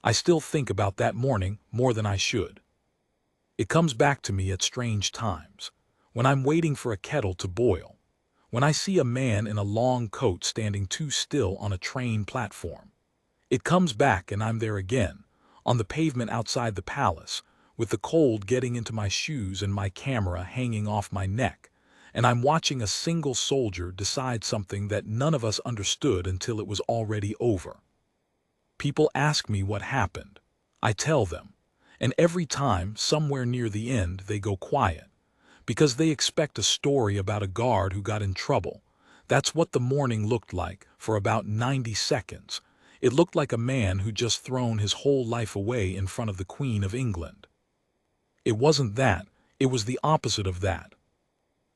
I still think about that morning more than I should. It comes back to me at strange times, when I'm waiting for a kettle to boil, when I see a man in a long coat standing too still on a train platform. It comes back and I'm there again, on the pavement outside the palace, with the cold getting into my shoes and my camera hanging off my neck, and I'm watching a single soldier decide something that none of us understood until it was already over. People ask me what happened. I tell them, and every time, somewhere near the end, they go quiet, because they expect a story about a guard who got in trouble. That's what the morning looked like for about 90 seconds. It looked like a man who just thrown his whole life away in front of the Queen of England. It wasn't that, it was the opposite of that.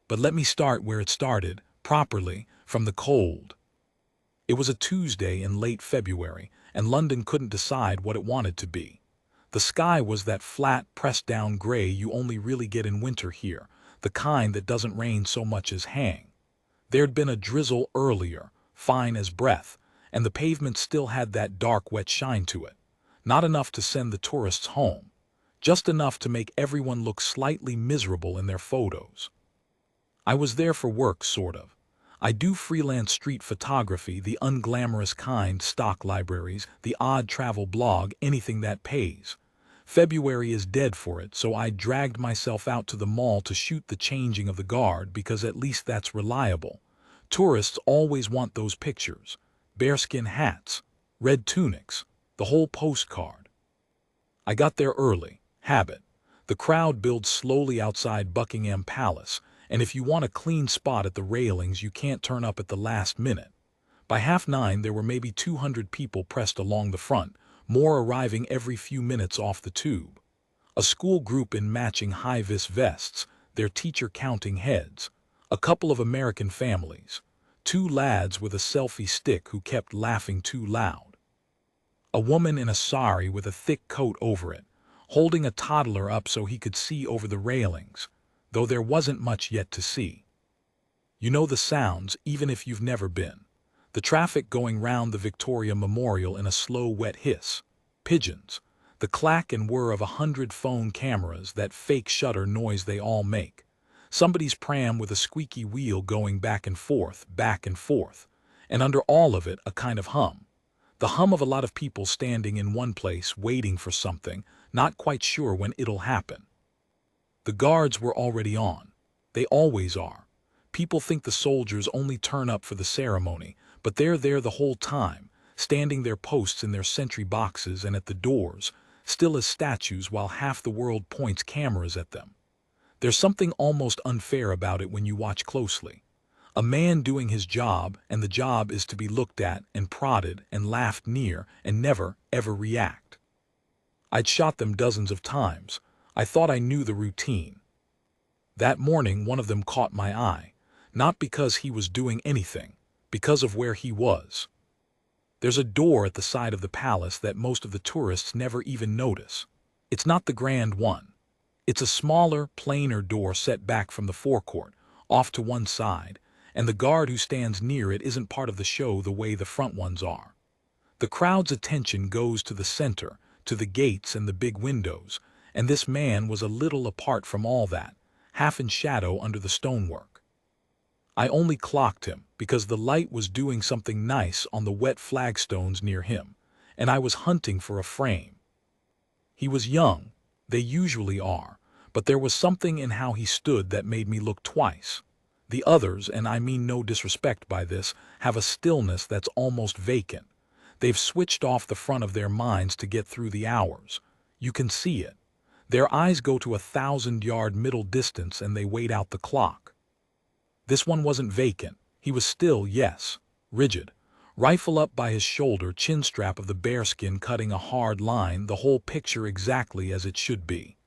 But let me start where it started, properly, from the cold. It was a Tuesday in late February, and London couldn't decide what it wanted to be. The sky was that flat, pressed-down gray you only really get in winter here, the kind that doesn't rain so much as hang. There'd been a drizzle earlier, fine as breath, and the pavement still had that dark, wet shine to it. Not enough to send the tourists home, just enough to make everyone look slightly miserable in their photos. I was there for work, sort of. I do freelance street photography, the unglamorous kind, stock libraries, the odd travel blog, anything that pays. February is dead for it, so I dragged myself out to the mall to shoot the changing of the guard because at least that's reliable. Tourists always want those pictures. Bearskin hats, red tunics, the whole postcard. I got there early, habit. The crowd builds slowly outside Buckingham Palace, and if you want a clean spot at the railings you can't turn up at the last minute. By 9:30 there were maybe 200 people pressed along the front, more arriving every few minutes off the tube. A school group in matching high-vis vests, their teacher counting heads. A couple of American families. 2 lads with a selfie stick who kept laughing too loud. A woman in a sari with a thick coat over it, holding a toddler up so he could see over the railings, though there wasn't much yet to see. You know the sounds, even if you've never been. The traffic going round the Victoria Memorial in a slow, wet hiss. Pigeons. The clack and whir of 100 phone cameras, that fake shutter noise they all make. Somebody's pram with a squeaky wheel going back and forth, and under all of it a kind of hum. The hum of a lot of people standing in one place waiting for something, not quite sure when it'll happen. The guards were already on. They always are. People think the soldiers only turn up for the ceremony, but they're there the whole time, standing their posts in their sentry boxes and at the doors, still as statues while half the world points cameras at them. There's something almost unfair about it when you watch closely. A man doing his job, and the job is to be looked at and prodded and laughed near and never, ever react. I'd shot them dozens of times. I thought I knew the routine. That morning one of them caught my eye, not because he was doing anything, because of where he was. There's a door at the side of the palace that most of the tourists never even notice. It's not the grand one. It's a smaller, plainer door set back from the forecourt, off to one side, and the guard who stands near it isn't part of the show the way the front ones are. The crowd's attention goes to the center, to the gates and the big windows, and this man was a little apart from all that, half in shadow under the stonework. I only clocked him because the light was doing something nice on the wet flagstones near him, and I was hunting for a frame. He was young, they usually are, but there was something in how he stood that made me look twice. The others, and I mean no disrespect by this, have a stillness that's almost vacant. They've switched off the front of their minds to get through the hours. You can see it. Their eyes go to 1,000-yard middle distance and they wait out the clock. This one wasn't vacant. He was still, yes, rigid. Rifle up by his shoulder, chin strap of the bearskin cutting a hard line, the whole picture exactly as it should be.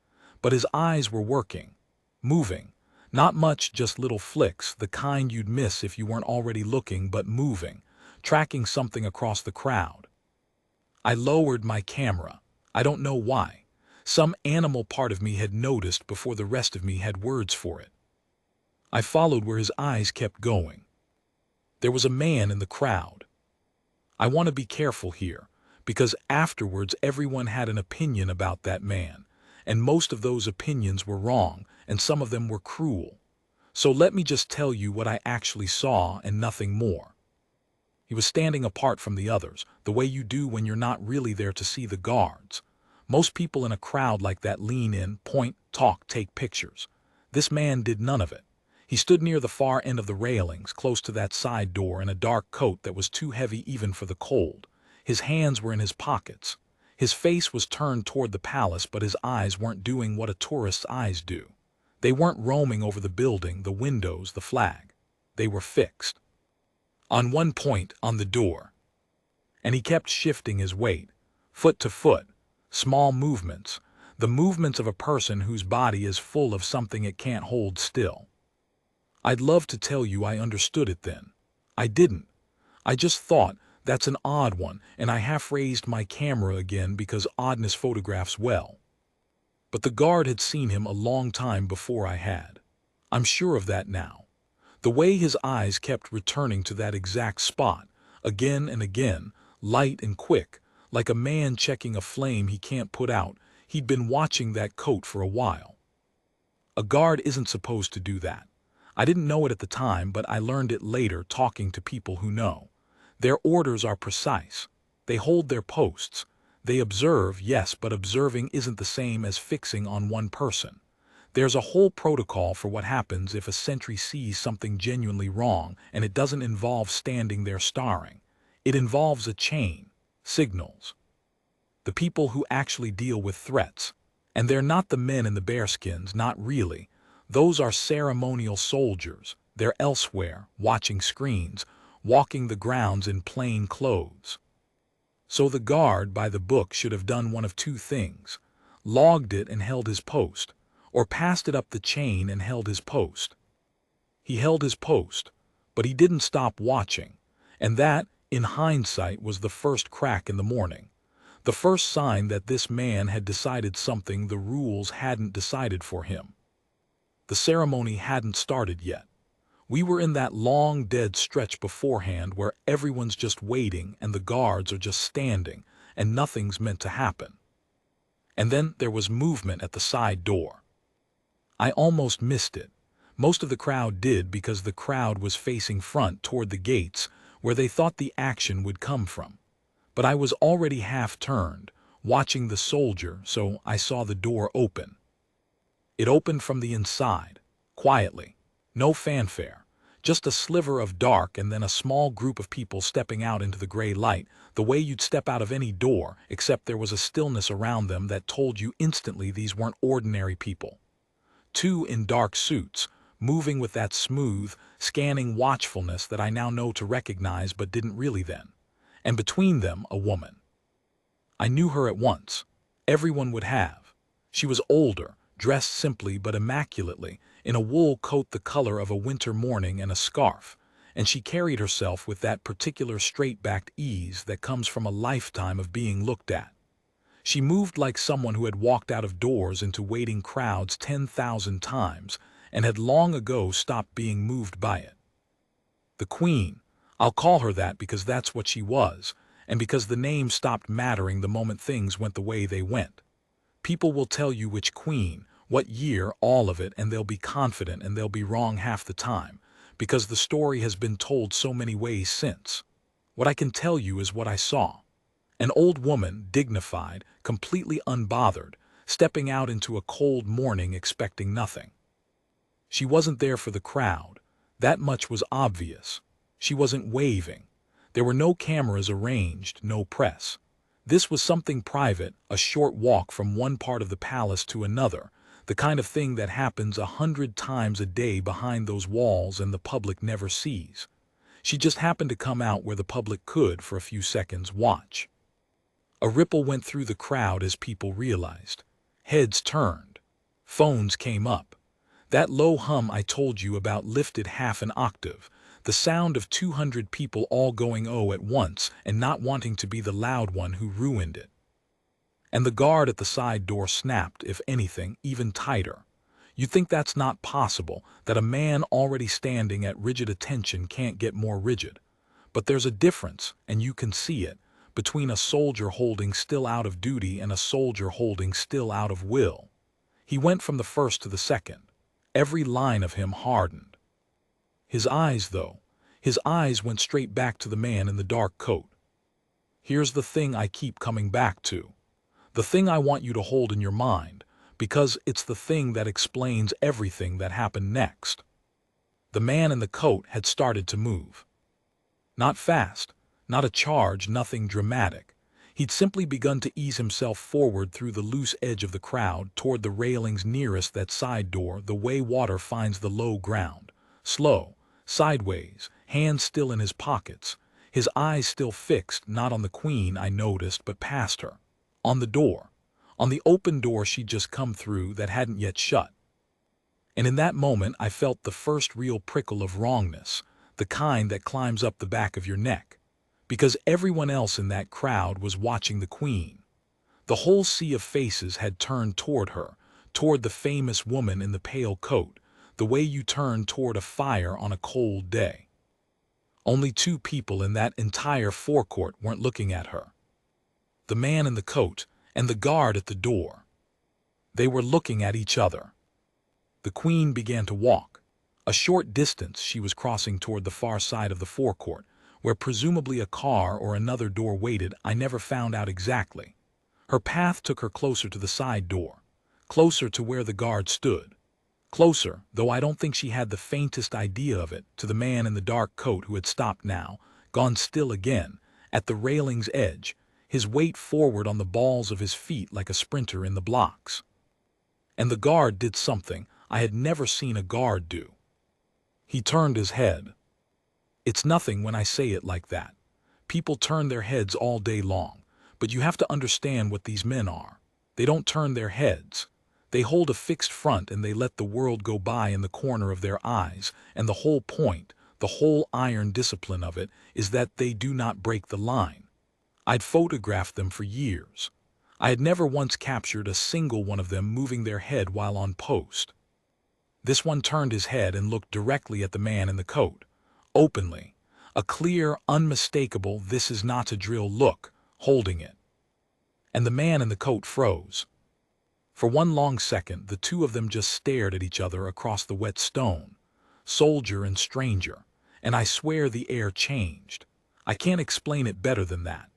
But his eyes were working, moving. Not much, just little flicks, the kind you'd miss if you weren't already looking, but moving, tracking something across the crowd. I lowered my camera. I don't know why. Some animal part of me had noticed before the rest of me had words for it. I followed where his eyes kept going. There was a man in the crowd. I want to be careful here. because afterwards everyone had an opinion about that man, and most of those opinions were wrong, and some of them were cruel. So let me just tell you what I actually saw and nothing more. He was standing apart from the others, the way you do when you're not really there to see the guards. Most people in a crowd like that lean in, point, talk, take pictures. This man did none of it. He stood near the far end of the railings, close to that side door, in a dark coat that was too heavy even for the cold. His hands were in his pockets. His face was turned toward the palace, but his eyes weren't doing what a tourist's eyes do. They weren't roaming over the building, the windows, the flag. They were fixed on one point on the door. And he kept shifting his weight, foot to foot, small movements, the movements of a person whose body is full of something it can't hold still. I'd love to tell you I understood it then. I didn't. I just thought, that's an odd one, and I half raised my camera again because oddness photographs well. But the guard had seen him a long time before I had. I'm sure of that now. The way his eyes kept returning to that exact spot, again and again, light and quick, like a man checking a flame he can't put out. He'd been watching that coat for a while. A guard isn't supposed to do that. I didn't know it at the time, but I learned it later talking to people who know. Their orders are precise. They hold their posts. They observe, yes, but observing isn't the same as fixing on one person. There's a whole protocol for what happens if a sentry sees something genuinely wrong, and it doesn't involve standing there staring. It involves a chain, signals. The people who actually deal with threats. And they're not the men in the bearskins, not really. Those are ceremonial soldiers. They're elsewhere, watching screens, walking the grounds in plain clothes. So the guard by the book should have done one of two things: logged it and held his post, or passed it up the chain and held his post. He held his post, but he didn't stop watching, and that, in hindsight, was the first crack in the morning, the first sign that this man had decided something the rules hadn't decided for him. The ceremony hadn't started yet. We were in that long dead stretch beforehand where everyone's just waiting and the guards are just standing and nothing's meant to happen. And then there was movement at the side door. I almost missed it. Most of the crowd did because the crowd was facing front toward the gates where they thought the action would come from. But I was already half turned, watching the soldier, so I saw the door open. It opened from the inside, quietly, no fanfare, just a sliver of dark and then a small group of people stepping out into the gray light, the way you'd step out of any door, except there was a stillness around them that told you instantly these weren't ordinary people. Two in dark suits, moving with that smooth, scanning watchfulness that I now know to recognize but didn't really then. And between them, a woman. I knew her at once. Everyone would have. She was older, dressed simply but immaculately, in a wool coat the color of a winter morning and a scarf, and she carried herself with that particular straight-backed ease that comes from a lifetime of being looked at. She moved like someone who had walked out of doors into waiting crowds 10,000 times and had long ago stopped being moved by it. The Queen, I'll call her that because that's what she was, and because the name stopped mattering the moment things went the way they went. People will tell you which queen, what year, all of it, and they'll be confident and they'll be wrong half the time, because the story has been told so many ways since. What I can tell you is what I saw. An old woman, dignified, completely unbothered, stepping out into a cold morning expecting nothing. She wasn't there for the crowd. That much was obvious. She wasn't waving. There were no cameras arranged, no press. This was something private, a short walk from one part of the palace to another, the kind of thing that happens 100 times a day behind those walls and the public never sees. She just happened to come out where the public could, for a few seconds, watch. A ripple went through the crowd as people realized. Heads turned. Phones came up. That low hum I told you about lifted half an octave, the sound of 200 people all going oh at once and not wanting to be the loud one who ruined it. And the guard at the side door snapped, if anything, even tighter. You think that's not possible, that a man already standing at rigid attention can't get more rigid. But there's a difference, and you can see it. between a soldier holding still out of duty and a soldier holding still out of will. He went from the first to the second. Every line of him hardened. His eyes, though, his eyes went straight back to the man in the dark coat. Here's the thing I keep coming back to. The thing I want you to hold in your mind, because it's the thing that explains everything that happened next. The man in the coat had started to move. Not fast, not a charge, nothing dramatic. He'd simply begun to ease himself forward through the loose edge of the crowd toward the railings nearest that side door, the way water finds the low ground. Slow, sideways, hands still in his pockets, his eyes still fixed not on the Queen, I noticed, but past her. On the door. On the open door she'd just come through that hadn't yet shut. And in that moment I felt the first real prickle of wrongness, the kind that climbs up the back of your neck. Because everyone else in that crowd was watching the Queen. The whole sea of faces had turned toward her, toward the famous woman in the pale coat, the way you turn toward a fire on a cold day. Only two people in that entire forecourt weren't looking at her. The man in the coat and the guard at the door. They were looking at each other. The Queen began to walk. A short distance she was crossing toward the far side of the forecourt, where presumably a car or another door waited. I never found out exactly. Her path took her closer to the side door, closer to where the guard stood. Closer, though I don't think she had the faintest idea of it, to the man in the dark coat who had stopped now, gone still again, at the railing's edge, his weight forward on the balls of his feet like a sprinter in the blocks. And the guard did something I had never seen a guard do. He turned his head. It's nothing when I say it like that. People turn their heads all day long, but you have to understand what these men are. They don't turn their heads. They hold a fixed front and they let the world go by in the corner of their eyes, and the whole point, the whole iron discipline of it, is that they do not break the line. I'd photographed them for years. I had never once captured a single one of them moving their head while on post. This one turned his head and looked directly at the man in the coat, openly, a clear, unmistakable "this is not a drill" look, holding it. And the man in the coat froze. For one long second, the two of them just stared at each other across the wet stone, soldier and stranger, and I swear the air changed. I can't explain it better than that.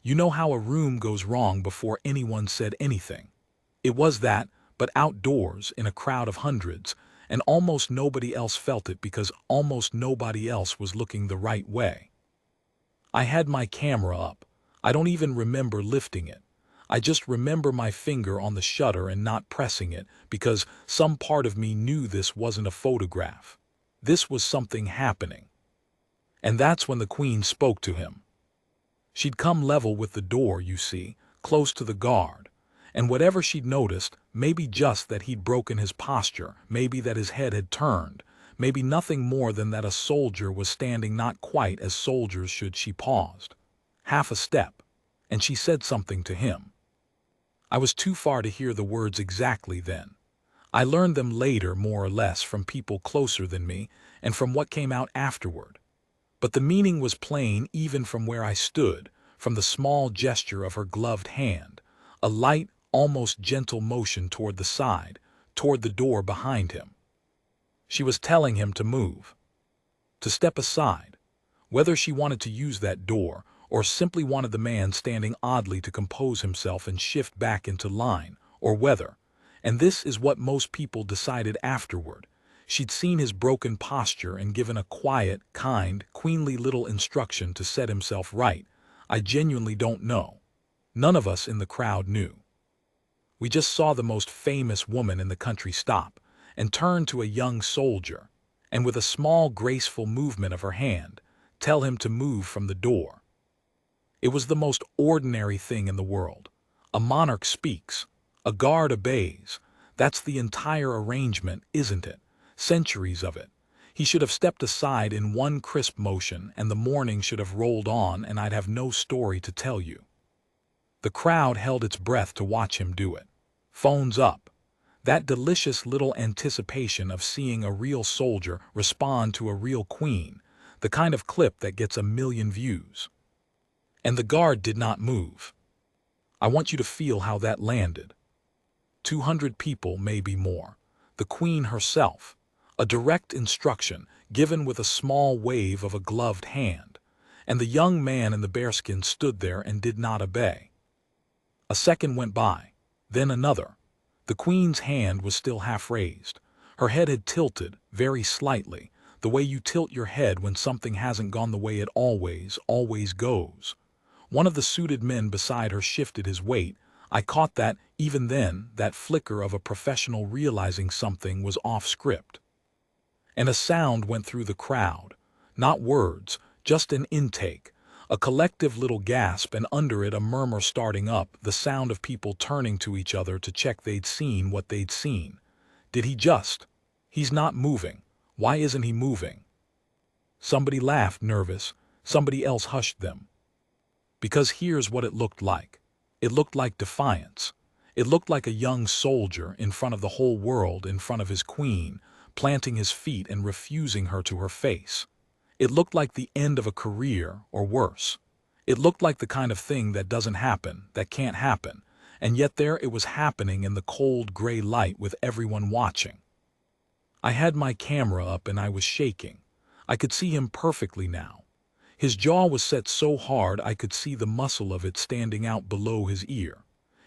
You know how a room goes wrong before anyone said anything. It was that, but outdoors, in a crowd of hundreds, and almost nobody else felt it because almost nobody else was looking the right way. I had my camera up. I don't even remember lifting it. I just remember my finger on the shutter and not pressing it because some part of me knew this wasn't a photograph. This was something happening. And that's when the Queen spoke to him. She'd come level with the door, you see, close to the guard. And whatever she'd noticed, maybe just that he'd broken his posture, maybe that his head had turned, maybe nothing more than that a soldier was standing not quite as soldiers should, she paused. Half a step, and she said something to him. I was too far to hear the words exactly then. I learned them later, more or less, from people closer than me and from what came out afterward. But the meaning was plain even from where I stood, from the small gesture of her gloved hand, a light, almost gentle motion toward the side, toward the door behind him. She was telling him to move, to step aside, whether she wanted to use that door or simply wanted the man standing oddly to compose himself and shift back into line, or whether, and this is what most people decided afterward, she'd seen his broken posture and given a quiet, kind, queenly little instruction to set himself right. I genuinely don't know. None of us in the crowd knew. We just saw the most famous woman in the country stop and turn to a young soldier, and with a small, graceful movement of her hand, tell him to move from the door. It was the most ordinary thing in the world. A monarch speaks, a guard obeys. That's the entire arrangement, isn't it? Centuries of it. He should have stepped aside in one crisp motion, and the morning should have rolled on, and I'd have no story to tell you. The crowd held its breath to watch him do it. Phones up. That delicious little anticipation of seeing a real soldier respond to a real queen, the kind of clip that gets 1 million views. And the guard did not move. I want you to feel how that landed. 200 people, maybe more. The Queen herself. A direct instruction given with a small wave of a gloved hand. And the young man in the bearskin stood there and did not obey. A second went by, then another. The Queen's hand was still half raised. Her head had tilted, very slightly, the way you tilt your head when something hasn't gone the way it always goes. One of the suited men beside her shifted his weight. I caught that, even then, that flicker of a professional realizing something was off script. And a sound went through the crowd. Not words, just an intake. A collective little gasp, and under it a murmur starting up, the sound of people turning to each other to check they'd seen what they'd seen. Did he just? He's not moving. Why isn't he moving? Somebody laughed, nervous. Somebody else hushed them. Because here's what it looked like. It looked like defiance. It looked like a young soldier in front of the whole world, in front of his queen, planting his feet and refusing her to her face. It looked like the end of a career, or worse. It looked like the kind of thing that doesn't happen, that can't happen, and yet there it was happening in the cold gray light with everyone watching. I had my camera up and I was shaking. I could see him perfectly now. His jaw was set so hard I could see the muscle of it standing out below his ear.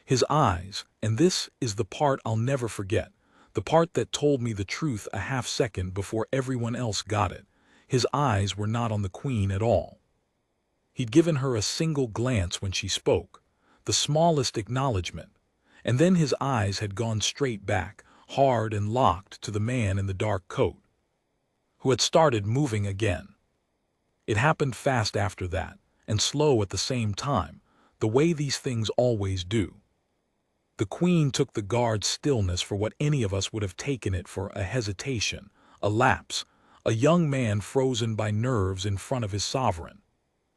His eyes, and this is the part I'll never forget, the part that told me the truth a half second before everyone else got it. His eyes were not on the Queen at all. He'd given her a single glance when she spoke, the smallest acknowledgement, and then his eyes had gone straight back, hard and locked, to the man in the dark coat, who had started moving again. It happened fast after that, and slow at the same time, the way these things always do. The Queen took the guard's stillness for what any of us would have taken it for: a hesitation, a lapse, a young man frozen by nerves in front of his sovereign.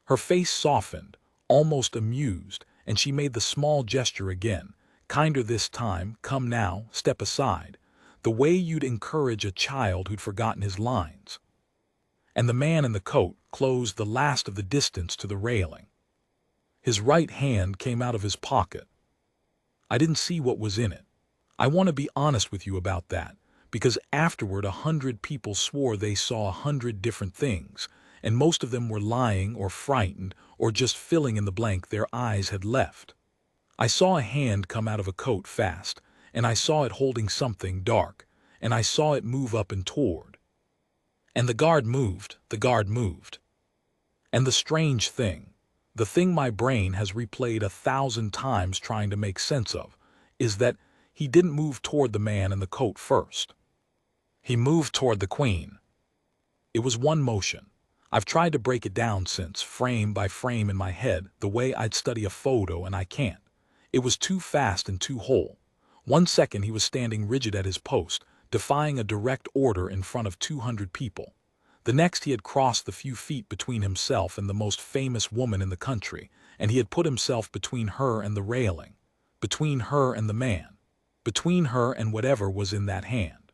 Her face softened, almost amused, and she made the small gesture again, kinder this time. Come now, step aside, the way you'd encourage a child who'd forgotten his lines. And the man in the coat closed the last of the distance to the railing. His right hand came out of his pocket. I didn't see what was in it. I want to be honest with you about that, because afterward 100 people swore they saw 100 different things, and most of them were lying or frightened or just filling in the blank their eyes had left. I saw a hand come out of a coat fast, and I saw it holding something dark, and I saw it move up and toward. And the guard moved. And the strange thing, the thing my brain has replayed 1,000 times trying to make sense of, is that he didn't move toward the man in the coat first. He moved toward the Queen. It was one motion. I've tried to break it down since, frame by frame in my head, the way I'd study a photo, and I can't. It was too fast and too whole. 1 second he was standing rigid at his post, defying a direct order in front of 200 people. The next he had crossed the few feet between himself and the most famous woman in the country, and he had put himself between her and the railing, between her and the man, between her and whatever was in that hand.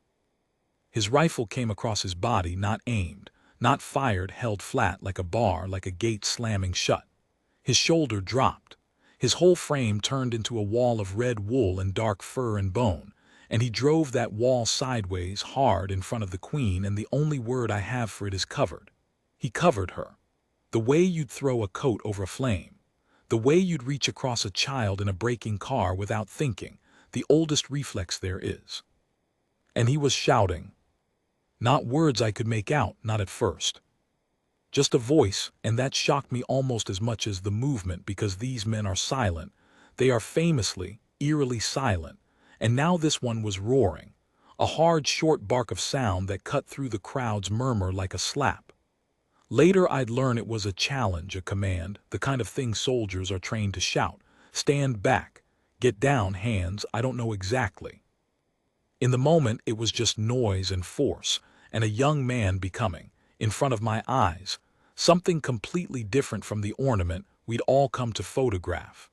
His rifle came across his body, not aimed, not fired, held flat like a bar, like a gate slamming shut. His shoulder dropped. His whole frame turned into a wall of red wool and dark fur and bone, and he drove that wall sideways, hard in front of the Queen, and the only word I have for it is covered. He covered her. The way you'd throw a coat over a flame. The way you'd reach across a child in a braking car without thinking, the oldest reflex there is. And he was shouting. Not words I could make out, not at first. Just a voice, and that shocked me almost as much as the movement, because these men are silent. They are famously, eerily silent. And now this one was roaring, a hard, short bark of sound that cut through the crowd's murmur like a slap. Later I'd learn it was a challenge, a command, the kind of thing soldiers are trained to shout. Stand back, get down, hands, I don't know exactly. In the moment it was just noise and force, and a young man becoming, in front of my eyes, something completely different from the ornament we'd all come to photograph.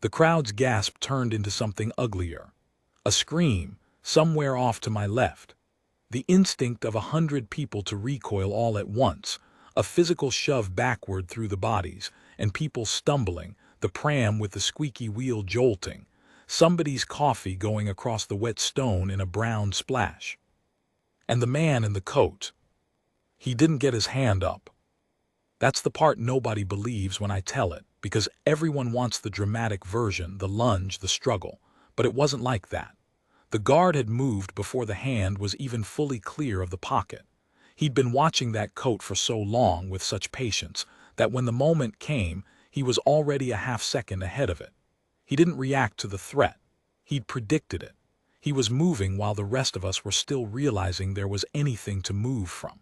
The crowd's gasp turned into something uglier. A scream, somewhere off to my left. The instinct of 100 people to recoil all at once. A physical shove backward through the bodies, and people stumbling, the pram with the squeaky wheel jolting, somebody's coffee going across the wet stone in a brown splash. And the man in the coat. He didn't get his hand up. That's the part nobody believes when I tell it, because everyone wants the dramatic version, the lunge, the struggle. But it wasn't like that. The guard had moved before the hand was even fully clear of the pocket. He'd been watching that coat for so long with such patience that when the moment came, he was already a half-second ahead of it. He didn't react to the threat. He'd predicted it. He was moving while the rest of us were still realizing there was anything to move from.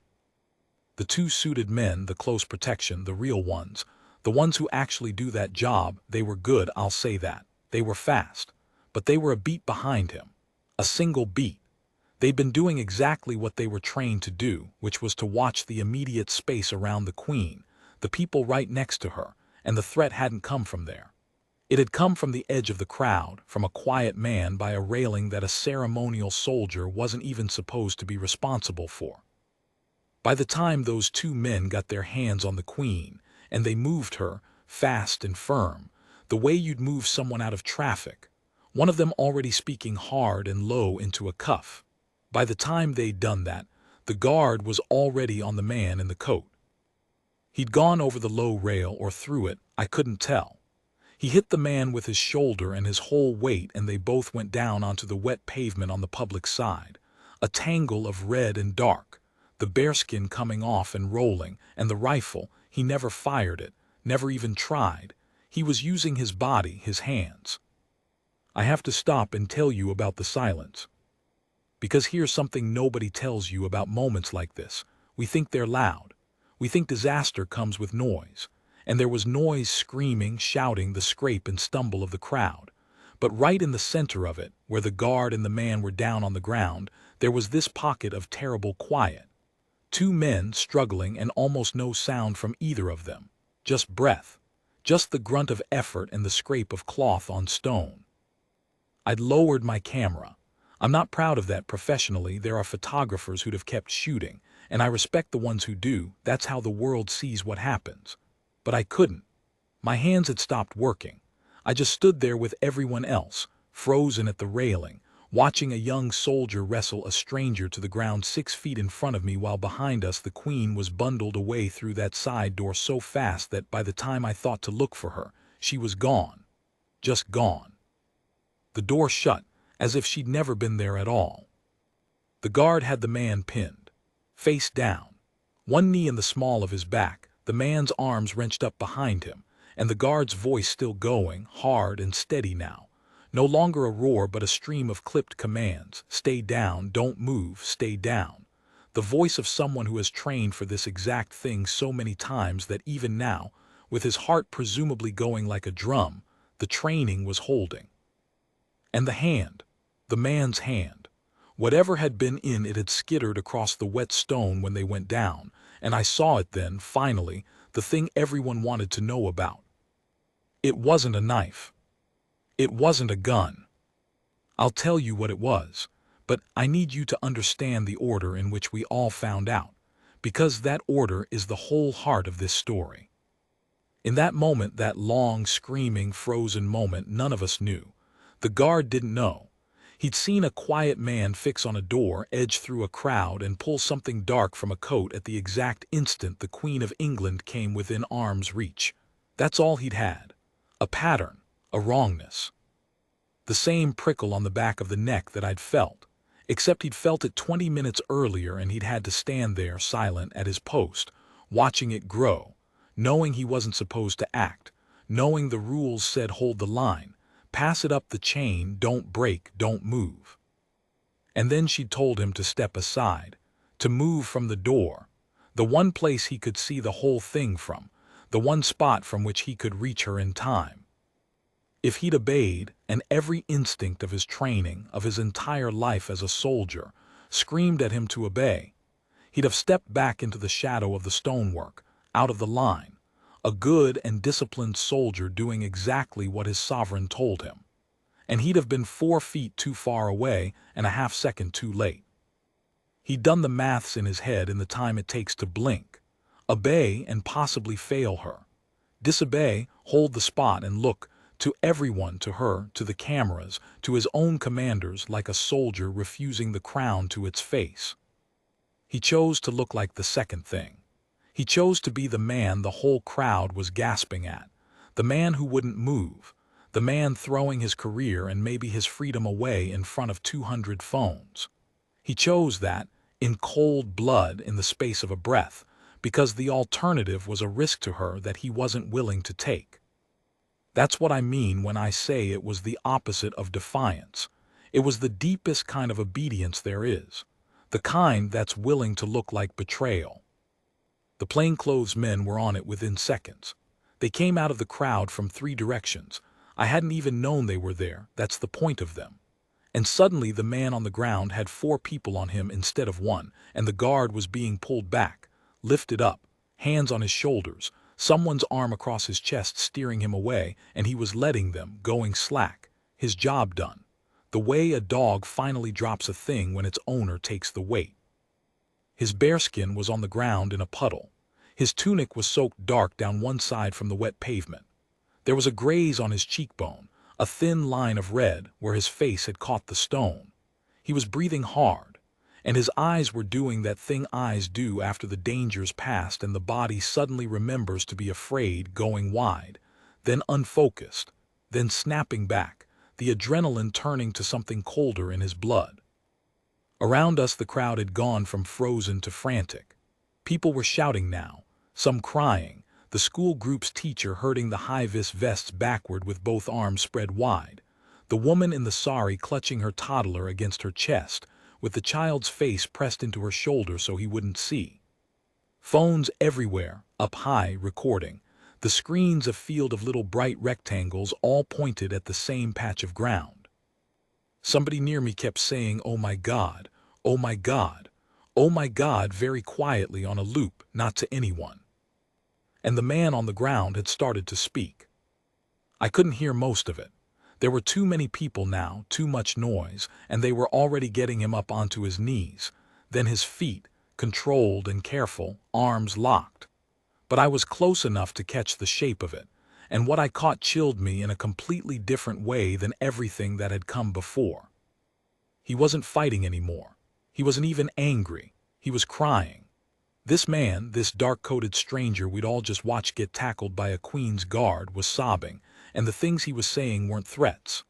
The two suited men, the close protection, the real ones, the ones who actually do that job, they were good, I'll say that. They were fast. But they were a beat behind him. A single beat. They'd been doing exactly what they were trained to do, which was to watch the immediate space around the Queen, the people right next to her, and the threat hadn't come from there. It had come from the edge of the crowd, from a quiet man by a railing that a ceremonial soldier wasn't even supposed to be responsible for. By the time those two men got their hands on the Queen, and they moved her, fast and firm, the way you'd move someone out of traffic, one of them already speaking hard and low into a cuff. By the time they'd done that, the guard was already on the man in the coat. He'd gone over the low rail or through it, I couldn't tell. He hit the man with his shoulder and his whole weight, and they both went down onto the wet pavement on the public side, a tangle of red and dark, the bearskin coming off and rolling, and the rifle, he never fired it, never even tried. He was using his body, his hands. I have to stop and tell you about the silence. Because here's something nobody tells you about moments like this. We think they're loud. We think disaster comes with noise. And there was noise, screaming, shouting, the scrape and stumble of the crowd. But right in the center of it, where the guard and the man were down on the ground, there was this pocket of terrible quiet. Two men struggling and almost no sound from either of them. Just breath. Just the grunt of effort and the scrape of cloth on stone. I'd lowered my camera. I'm not proud of that professionally. There are photographers who'd have kept shooting, and I respect the ones who do. That's how the world sees what happens. But I couldn't. My hands had stopped working. I just stood there with everyone else, frozen at the railing, watching a young soldier wrestle a stranger to the ground 6 feet in front of me while behind us the Queen was bundled away through that side door so fast that by the time I thought to look for her, she was gone. Just gone. The door shut, as if she'd never been there at all. The guard had the man pinned, face down, one knee in the small of his back, the man's arms wrenched up behind him, and the guard's voice still going, hard and steady now. No longer a roar but a stream of clipped commands. Stay down, don't move, stay down. The voice of someone who has trained for this exact thing so many times that even now, with his heart presumably going like a drum, the training was holding. And the hand, the man's hand. Whatever had been in it had skittered across the wet stone when they went down, and I saw it then, finally, the thing everyone wanted to know about. It wasn't a knife. It wasn't a gun. I'll tell you what it was, but I need you to understand the order in which we all found out, because that order is the whole heart of this story. In that moment, that long, screaming, frozen moment, none of us knew. The guard didn't know. He'd seen a quiet man fix on a door, edge through a crowd, and pull something dark from a coat at the exact instant the Queen of England came within arm's reach. That's all he'd had. A pattern. A wrongness. The same prickle on the back of the neck that I'd felt, except he'd felt it 20 minutes earlier and he'd had to stand there silent at his post, watching it grow, knowing he wasn't supposed to act, knowing the rules said hold the line, pass it up the chain, don't break, don't move. And then she'd told him to step aside, to move from the door, the one place he could see the whole thing from, the one spot from which he could reach her in time. If he'd obeyed, and every instinct of his training, of his entire life as a soldier, screamed at him to obey, he'd have stepped back into the shadow of the stonework, out of the line, a good and disciplined soldier doing exactly what his sovereign told him. And he'd have been 4 feet too far away and a half-second too late. He'd done the maths in his head in the time it takes to blink. Obey and possibly fail her. Disobey, hold the spot and look to everyone, to her, to the cameras, to his own commanders, like a soldier refusing the crown to its face. He chose to look like the second thing. He chose to be the man the whole crowd was gasping at, the man who wouldn't move, the man throwing his career and maybe his freedom away in front of 200 phones. He chose that, in cold blood, in the space of a breath, because the alternative was a risk to her that he wasn't willing to take. That's what I mean when I say it was the opposite of defiance. It was the deepest kind of obedience there is, the kind that's willing to look like betrayal. The plainclothes men were on it within seconds. They came out of the crowd from 3 directions. I hadn't even known they were there, that's the point of them. And suddenly the man on the ground had 4 people on him instead of 1, and the guard was being pulled back, lifted up, hands on his shoulders, someone's arm across his chest steering him away, and he was letting them, going slack, his job done. The way a dog finally drops a thing when its owner takes the weight. His bearskin was on the ground in a puddle. His tunic was soaked dark down one side from the wet pavement. There was a graze on his cheekbone, a thin line of red where his face had caught the stone. He was breathing hard, and his eyes were doing that thing eyes do after the danger's past and the body suddenly remembers to be afraid, going wide, then unfocused, then snapping back, the adrenaline turning to something colder in his blood. Around us the crowd had gone from frozen to frantic. People were shouting now, some crying, the school group's teacher herding the high-vis vests backward with both arms spread wide, the woman in the sari clutching her toddler against her chest, with the child's face pressed into her shoulder so he wouldn't see. Phones everywhere, up high, recording, the screens a field of little bright rectangles all pointed at the same patch of ground. Somebody near me kept saying, "Oh my God, oh my God, oh my God," very quietly on a loop, not to anyone. And the man on the ground had started to speak. I couldn't hear most of it. There were too many people now, too much noise, and they were already getting him up onto his knees, then his feet, controlled and careful, arms locked. But I was close enough to catch the shape of it, and what I caught chilled me in a completely different way than everything that had come before. He wasn't fighting anymore. He wasn't even angry. He was crying. This man, this dark-coated stranger we'd all just watched get tackled by a Queen's guard, was sobbing, and the things he was saying weren't threats.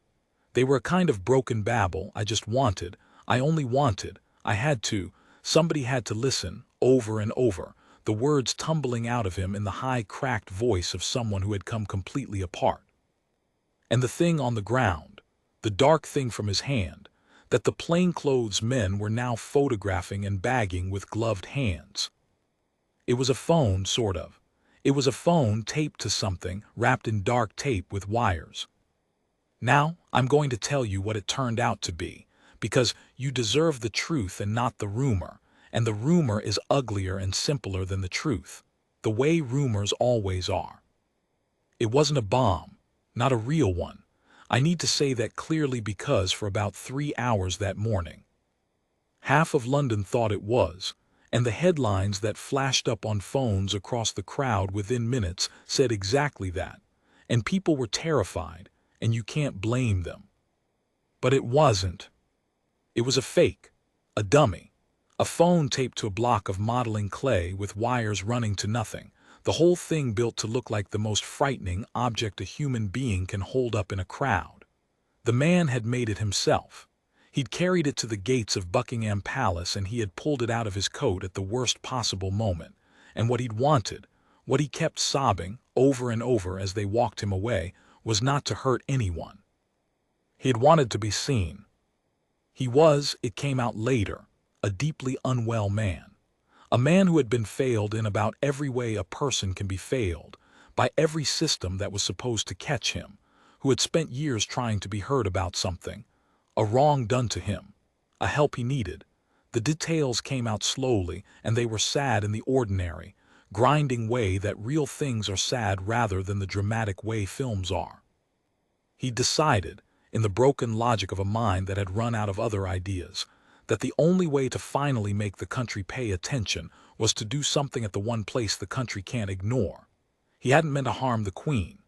They were a kind of broken babble. I only wanted, I had to, somebody had to listen, over and over, the words tumbling out of him in the high, cracked voice of someone who had come completely apart. And the thing on the ground, the dark thing from his hand, that the plainclothes men were now photographing and bagging with gloved hands. It was a phone, sort of. It was a phone taped to something, wrapped in dark tape with wires. Now, I'm going to tell you what it turned out to be, because you deserve the truth and not the rumor, and the rumor is uglier and simpler than the truth, the way rumors always are. It wasn't a bomb, not a real one. I need to say that clearly because for about 3 hours that morning, half of London thought it was, and the headlines that flashed up on phones across the crowd within minutes said exactly that, and people were terrified, and you can't blame them. But it wasn't. It was a fake, a dummy, a phone taped to a block of modeling clay with wires running to nothing, the whole thing built to look like the most frightening object a human being can hold up in a crowd. The man had made it himself. He'd carried it to the gates of Buckingham Palace and he had pulled it out of his coat at the worst possible moment, and what he'd wanted, what he kept sobbing over and over as they walked him away, was not to hurt anyone. He had wanted to be seen. He was, it came out later, a deeply unwell man. A man who had been failed in about every way a person can be failed, by every system that was supposed to catch him, who had spent years trying to be heard about something, a wrong done to him, a help he needed. The details came out slowly, and they were sad in the ordinary, grinding way that real things are sad rather than the dramatic way films are. He decided, in the broken logic of a mind that had run out of other ideas, that the only way to finally make the country pay attention was to do something at the one place the country can't ignore. He hadn't meant to harm the Queen.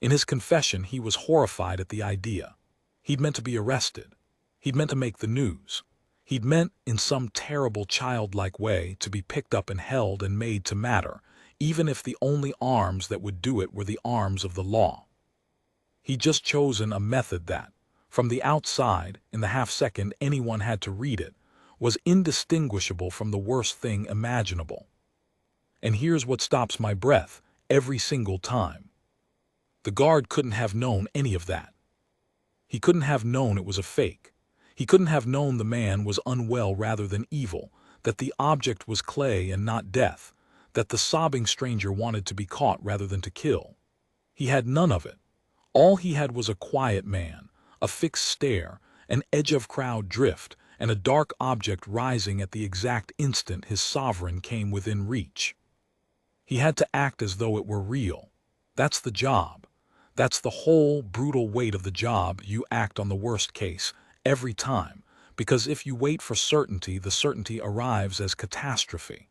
In his confession, he was horrified at the idea. He'd meant to be arrested. He'd meant to make the news. He'd meant, in some terrible childlike way, to be picked up and held and made to matter, even if the only arms that would do it were the arms of the law. He'd just chosen a method that, from the outside, in the half-second anyone had to read it, was indistinguishable from the worst thing imaginable. And here's what stops my breath every single time. The guard couldn't have known any of that. He couldn't have known it was a fake. He couldn't have known the man was unwell rather than evil, that the object was clay and not death, that the sobbing stranger wanted to be caught rather than to kill. He had none of it. All he had was a quiet man, a fixed stare, an edge of crowd drift, and a dark object rising at the exact instant his sovereign came within reach. He had to act as though it were real. That's the job. That's the whole brutal weight of the job. You act on the worst case, every time, because if you wait for certainty, the certainty arrives as catastrophe.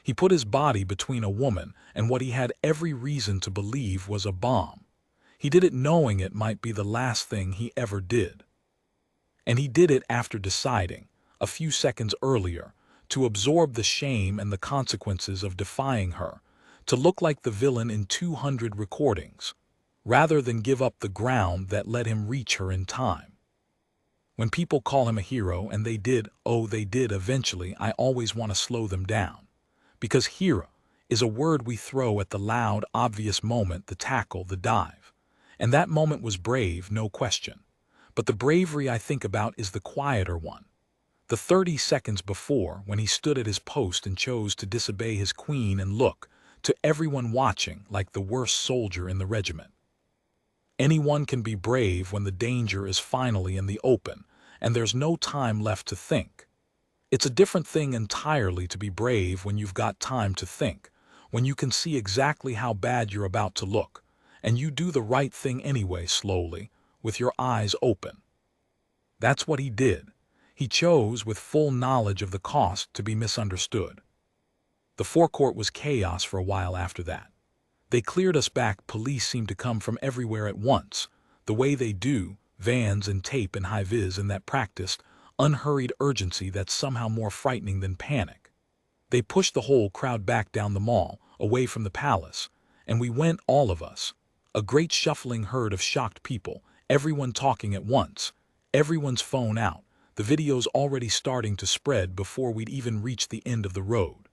He put his body between a woman and what he had every reason to believe was a bomb. He did it knowing it might be the last thing he ever did. And he did it after deciding, a few seconds earlier, to absorb the shame and the consequences of defying her, to look like the villain in 200 recordings, rather than give up the ground that let him reach her in time. When people call him a hero, and they did eventually, I always want to slow them down. Because hero is a word we throw at the loud, obvious moment, the tackle, the dive. And that moment was brave, no question. But the bravery I think about is the quieter one. The 30 seconds before, when he stood at his post and chose to disobey his queen and look, to everyone watching, like the worst soldier in the regiment. Anyone can be brave when the danger is finally in the open, and there's no time left to think. It's a different thing entirely to be brave when you've got time to think, when you can see exactly how bad you're about to look, and you do the right thing anyway, slowly, with your eyes open. That's what he did. He chose, with full knowledge of the cost, to be misunderstood. The forecourt was chaos for a while after that. They cleared us back. Police seemed to come from everywhere at once, the way they do, vans and tape and high-vis, in that practiced, unhurried urgency that's somehow more frightening than panic. They pushed the whole crowd back down the mall, away from the palace, and we went, all of us, a great shuffling herd of shocked people, everyone talking at once, everyone's phone out, the videos already starting to spread before we'd even reached the end of the road.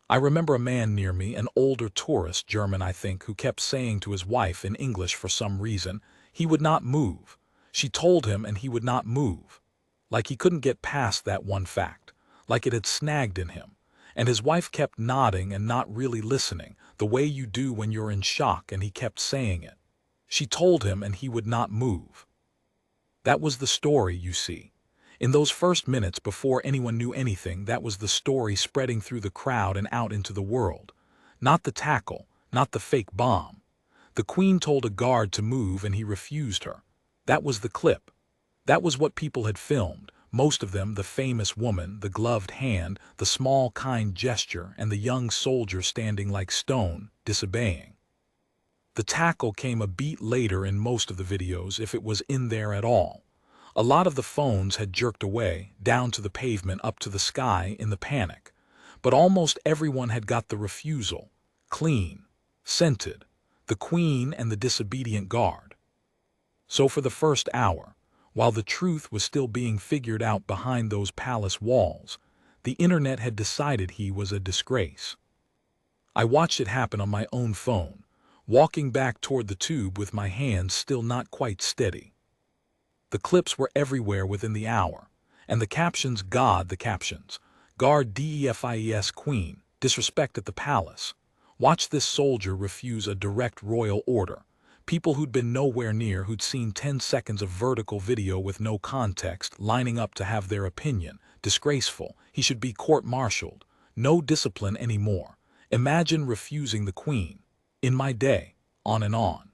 I remember a man near me, an older tourist, German I think, who kept saying to his wife in English for some reason, he would not move. She told him and he would not move. Like he couldn't get past that one fact, like it had snagged in him. And his wife kept nodding and not really listening, the way you do when you're in shock, and he kept saying it. She told him and he would not move. That was the story, you see. In those first minutes before anyone knew anything, that was the story spreading through the crowd and out into the world. Not the tackle, not the fake bomb. The Queen told a guard to move and he refused her. That was the clip. That was what people had filmed, most of them the famous woman, the gloved hand, the small kind gesture, and the young soldier standing like stone, disobeying. The tackle came a beat later in most of the videos, if it was in there at all. A lot of the phones had jerked away, down to the pavement, up to the sky in the panic. But almost everyone had got the refusal, clean, scented, the Queen and the disobedient guard. So for the first hour, while the truth was still being figured out behind those palace walls, the internet had decided he was a disgrace. I watched it happen on my own phone, walking back toward the tube with my hands still not quite steady. The clips were everywhere within the hour, and the captions, God, the captions. Guard defies Queen, disrespect at the palace. Watch this soldier refuse a direct royal order. People who'd been nowhere near, who'd seen 10 seconds of vertical video with no context, lining up to have their opinion. Disgraceful. He should be court-martialed. No discipline anymore. Imagine refusing the Queen. In my day. On and on.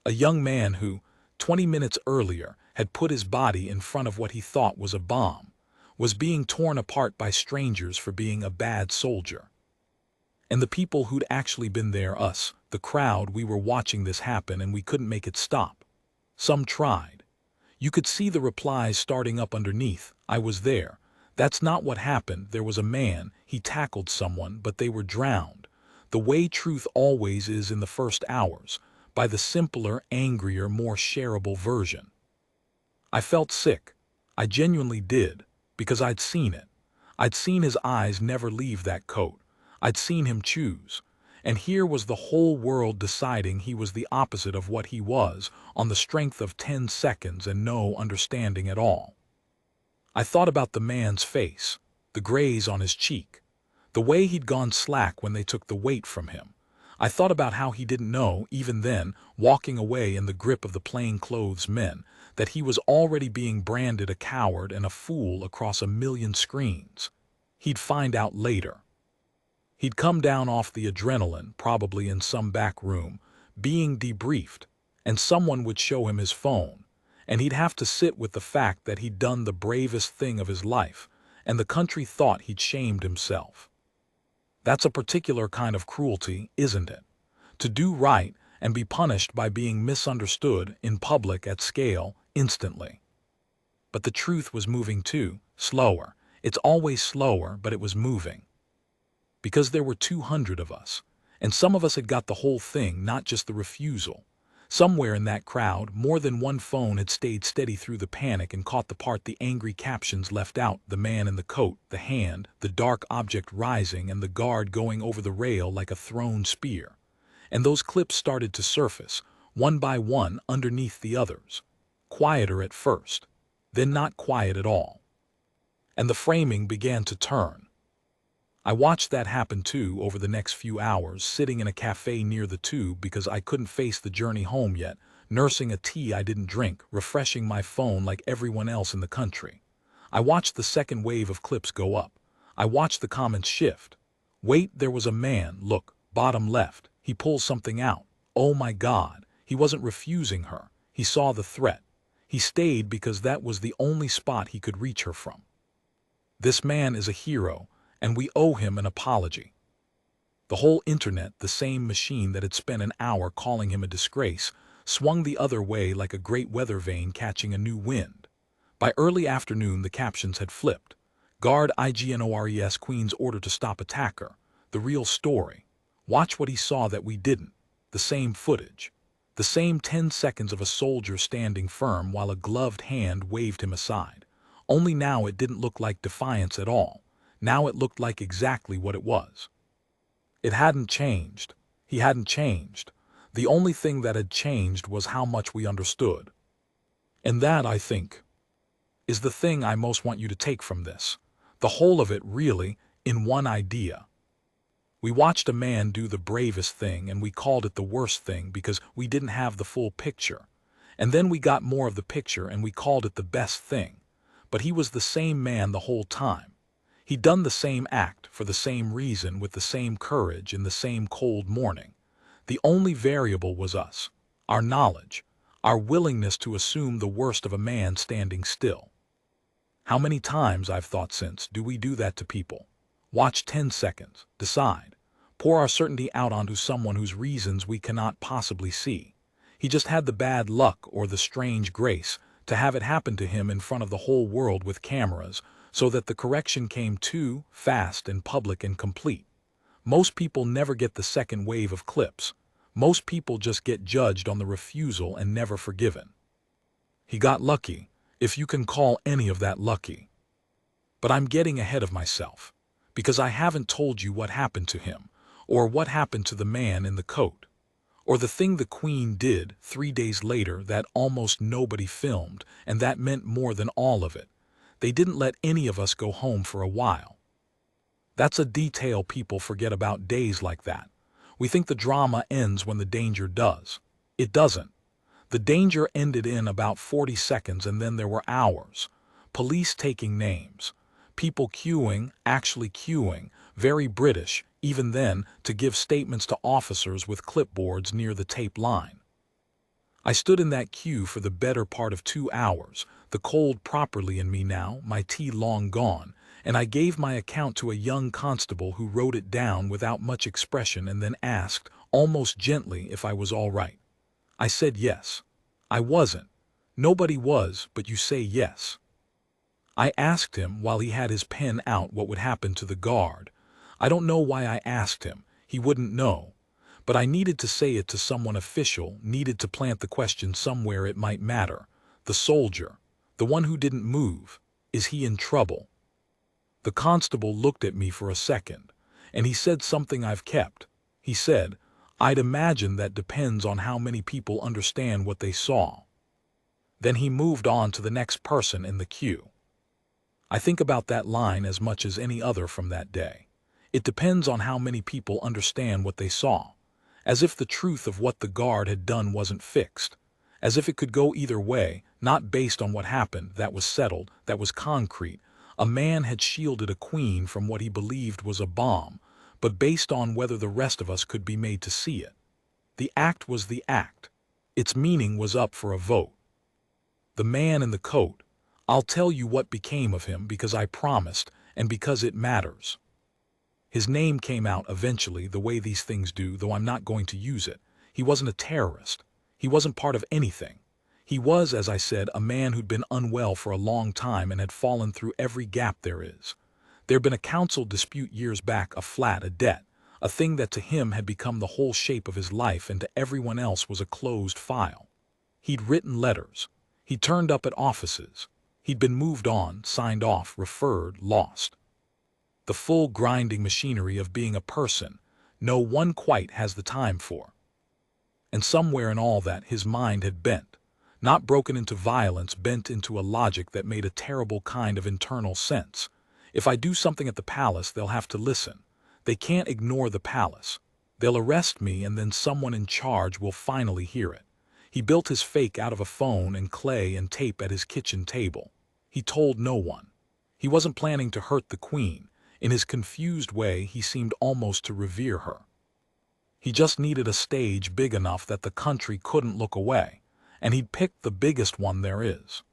A young man who, 20 minutes earlier, had put his body in front of what he thought was a bomb, was being torn apart by strangers for being a bad soldier. And the people who'd actually been there, us, the crowd, we were watching this happen and we couldn't make it stop. Some tried. You could see the replies starting up underneath. I was there. That's not what happened. There was a man, he tackled someone, but they were drowned. The way truth always is in the first hours, by the simpler, angrier, more shareable version. I felt sick. I genuinely did, because I'd seen it. I'd seen his eyes never leave that coat. I'd seen him choose. And here was the whole world deciding he was the opposite of what he was, on the strength of 10 seconds and no understanding at all. I thought about the man's face, the graze on his cheek, the way he'd gone slack when they took the weight from him. I thought about how he didn't know, even then, walking away in the grip of the plainclothes men, that he was already being branded a coward and a fool across a million screens. He'd find out later. He'd come down off the adrenaline, probably in some back room, being debriefed, and someone would show him his phone, and he'd have to sit with the fact that he'd done the bravest thing of his life, and the country thought he'd shamed himself. That's a particular kind of cruelty, isn't it? To do right and be punished by being misunderstood in public at scale, instantly. But the truth was moving too, slower. It's always slower, but it was moving. Because there were 200 of us, and some of us had got the whole thing, not just the refusal. Somewhere in that crowd, more than one phone had stayed steady through the panic and caught the part the angry captions left out: the man in the coat, the hand, the dark object rising, and the guard going over the rail like a thrown spear. And those clips started to surface, one by one, underneath the others. Quieter at first, then not quiet at all. And the framing began to turn. I watched that happen too over the next few hours, sitting in a cafe near the tube because I couldn't face the journey home yet, nursing a tea I didn't drink, refreshing my phone like everyone else in the country. I watched the second wave of clips go up. I watched the comments shift. Wait, there was a man, look, bottom left, he pulls something out. Oh my God, he wasn't refusing her. He saw the threat. He stayed because that was the only spot he could reach her from. This man is a hero, and we owe him an apology. The whole internet, the same machine that had spent an hour calling him a disgrace, swung the other way like a great weather vane catching a new wind. By early afternoon, the captions had flipped. Guard IGNORES, Queen's order to stop attacker. The real story. Watch what he saw that we didn't. The same footage. The same 10 seconds of a soldier standing firm while a gloved hand waved him aside. Only now it didn't look like defiance at all. Now it looked like exactly what it was. It hadn't changed. He hadn't changed. The only thing that had changed was how much we understood. And that, I think, is the thing I most want you to take from this. The whole of it, really, in one idea. We watched a man do the bravest thing, and we called it the worst thing because we didn't have the full picture. And then we got more of the picture and we called it the best thing. But he was the same man the whole time. He'd done the same act for the same reason with the same courage in the same cold morning. The only variable was us, our knowledge, our willingness to assume the worst of a man standing still. How many times, I've thought since, do we do that to people? Watch 10 seconds, decide, pour our certainty out onto someone whose reasons we cannot possibly see. He just had the bad luck or the strange grace to have it happen to him in front of the whole world with cameras, so that the correction came too fast and public and complete. Most people never get the second wave of clips. Most people just get judged on the refusal and never forgiven. He got lucky, if you can call any of that lucky. But I'm getting ahead of myself, because I haven't told you what happened to him, or what happened to the man in the coat, or the thing the Queen did 3 days later that almost nobody filmed, and that meant more than all of it. They didn't let any of us go home for a while. That's a detail people forget about days like that. We think the drama ends when the danger does. It doesn't. The danger ended in about 40 seconds and then there were hours. Police taking names. People queuing, actually queuing, very British, even then, to give statements to officers with clipboards near the tape line. I stood in that queue for the better part of 2 hours, the cold properly in me now, my tea long gone, and I gave my account to a young constable who wrote it down without much expression and then asked, almost gently, if I was all right. I said yes. I wasn't. Nobody was, but you say yes. I asked him while he had his pen out what would happen to the guard. I don't know why I asked him. He wouldn't know. But I needed to say it to someone official, needed to plant the question somewhere it might matter. The soldier, the one who didn't move, is he in trouble? The constable looked at me for a second, and he said something I've kept. He said, I'd imagine that depends on how many people understand what they saw. Then he moved on to the next person in the queue. I think about that line as much as any other from that day. It depends on how many people understand what they saw. As if the truth of what the guard had done wasn't fixed. As if it could go either way, not based on what happened, that was settled, that was concrete. A man had shielded a queen from what he believed was a bomb, but based on whether the rest of us could be made to see it. The act was the act. Its meaning was up for a vote. The man in the coat, I'll tell you what became of him because I promised and because it matters. His name came out eventually the way these things do, though I'm not going to use it. He wasn't a terrorist. He wasn't part of anything. He was, as I said, a man who'd been unwell for a long time and had fallen through every gap there is. There'd been a council dispute years back, a flat, a debt, a thing that to him had become the whole shape of his life and to everyone else was a closed file. He'd written letters. He'd turned up at offices. He'd been moved on, signed off, referred, lost. The full grinding machinery of being a person, no one quite has the time for. And somewhere in all that his mind had bent, not broken into violence, bent into a logic that made a terrible kind of internal sense. If I do something at the palace, they'll have to listen. They can't ignore the palace. They'll arrest me and then someone in charge will finally hear it. He built his fake out of a phone and clay and tape at his kitchen table. He told no one. He wasn't planning to hurt the queen. In his confused way, he seemed almost to revere her. He just needed a stage big enough that the country couldn't look away, and he'd picked the biggest one there is.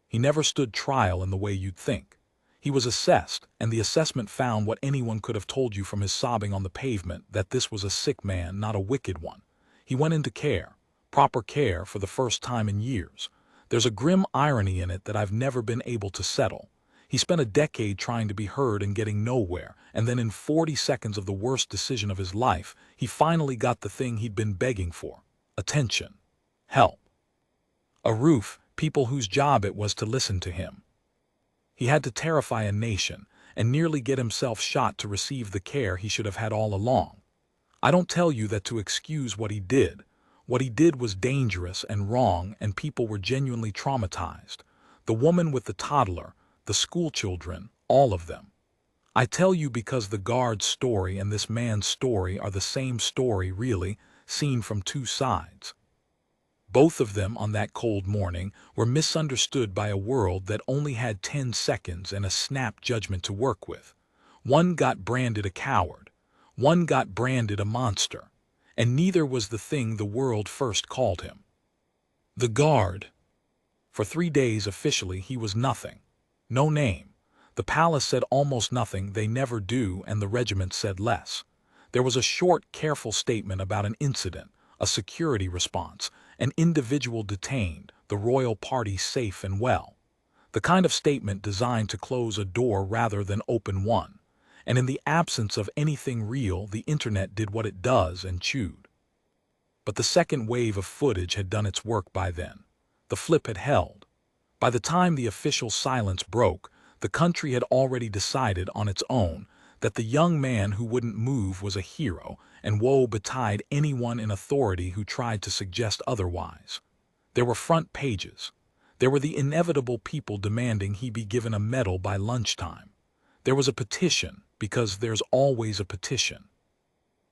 He never stood trial in the way you'd think. He was assessed, and the assessment found what anyone could have told you from his sobbing on the pavement, that this was a sick man, not a wicked one. He went into care, proper care, for the first time in years. There's a grim irony in it that I've never been able to settle. He spent a decade trying to be heard and getting nowhere, and then in 40 seconds of the worst decision of his life, he finally got the thing he'd been begging for: attention, help. A roof, people whose job it was to listen to him. He had to terrify a nation and nearly get himself shot to receive the care he should have had all along. I don't tell you that to excuse what he did. What he did was dangerous and wrong, and people were genuinely traumatized. The woman with the toddler, the schoolchildren, all of them. I tell you because the guard's story and this man's story are the same story, really, seen from two sides. Both of them on that cold morning were misunderstood by a world that only had 10 seconds and a snap judgment to work with. One got branded a coward. One got branded a monster. And neither was the thing the world first called him. The guard. For 3 days officially he was nothing. No name. The palace said almost nothing, they never do, and the regiment said less. There was a short, careful statement about an incident, a security response, an individual detained, the royal party safe and well. The kind of statement designed to close a door rather than open one. And in the absence of anything real, the internet did what it does and chewed. But the second wave of footage had done its work by then. The flip had held. By the time the official silence broke, the country had already decided on its own that the young man who wouldn't move was a hero, and woe betide anyone in authority who tried to suggest otherwise. There were front pages. There were the inevitable people demanding he be given a medal by lunchtime. There was a petition, because there's always a petition.